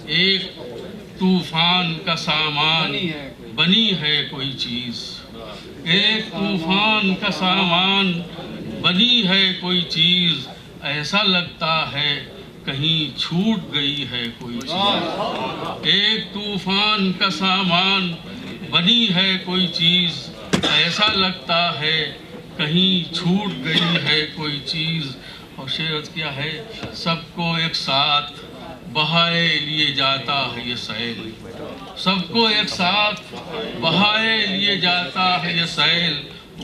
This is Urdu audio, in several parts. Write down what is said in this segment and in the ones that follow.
ایک طوفان کا سامان بنی ہے کوئی چیز، ایک طوفان کا سامان بنی ہے کوئی چیز، ایسا لگتا ہے کہیں چھوٹ گئی ہے کوئی چیز۔ ایک طوفان کا سامان بنی ہے کوئی چیز، ایسا لگتا ہے کہیں چھوٹ گئی ہے کوئی چیز۔ اور شعر کیا ہے، سب کو ایک ساتھ بہائے لیے جاتا ہے یہ سیل، سب کو ایک ساتھ بہائے لیے جاتا ہے یہ سیل،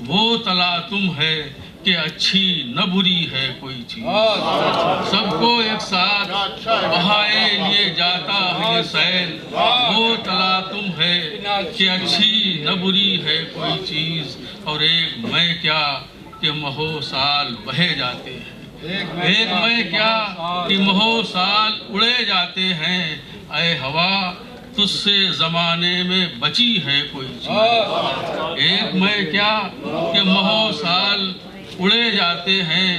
وہ تلاطم ہے کہ اچھی نہ بری ہے کوئی چیز۔ سب کو ایک ساتھ بہائے لیے جاتا ہے یہ سیل، وہ تلاطم ہے کہ اچھی نہ بری ہے کوئی چیز۔ اور ایک میں کیا کہ مہو سال بہے جاتے ہیں، ایک میں کیا کہ مہو سال اڑے جاتے ہیں، اے ہوا تجھ سے زمانے میں بچی ہے کوئی چیز۔ ایک میں کیا کہ مہو سال اڑے جاتے ہیں،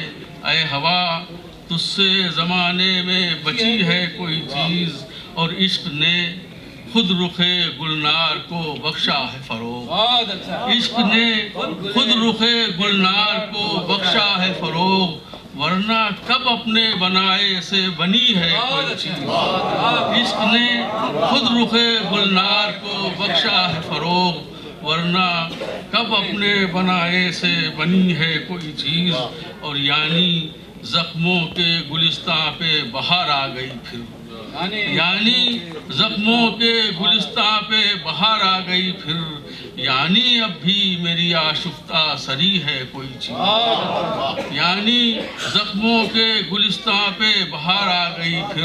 اے ہوا تجھ سے زمانے میں بچی ہے کوئی چیز۔ اور عشق نے خود رخ گلنار کو بخشا ہے فروغ، عشق نے خود رخ گلنار کو بخشا ہے فروغ، ورنہ کب اپنے بنائے سے بنی ہے کوئی چیز۔ عشق نے خود رخ گلنار کو بخشا ہے فروغ، ورنہ کب اپنے بنائے سے بنی ہے کوئی چیز۔ اور یعنی زخموں کے گلستاں پہ بہار آ گئی پھر، یعنی زخموں کے گلستاں پہ بہار آ گئی پھر، یعنی اب بھی میری آشفتہ سری ہے کوئی چیز۔ یعنی زخموں کے گلستاں پہ بہار آ گئی پھر،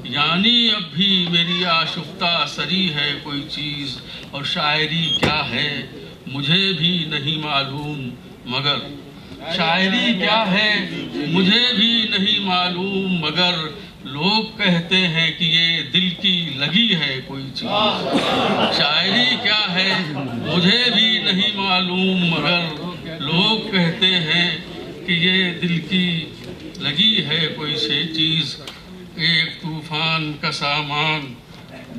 یعنی اب بھی میری آشفتہ سری ہے کوئی چیز۔ اور شاعری کیا ہے مجھے بھی نہیں معلوم، مگر شاعری کیا ہے مجھے بھی نہیں معلوم، مگر لوگ کہتے ہیں کہ یہ دل کی لگی ہے کوئی چیز۔ شاعری کیا ہے مجھے بھی نہیں معلوم، مگر لوگ کہتے ہیں کہ یہ دل کی لگی ہے کوئی سی چیز۔ ایک طوفان کا سامان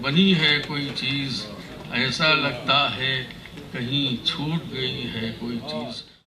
بنی ہے کوئی چیز، ایسا لگتا ہے کہیں چھوٹ گئی ہے کوئی چیز۔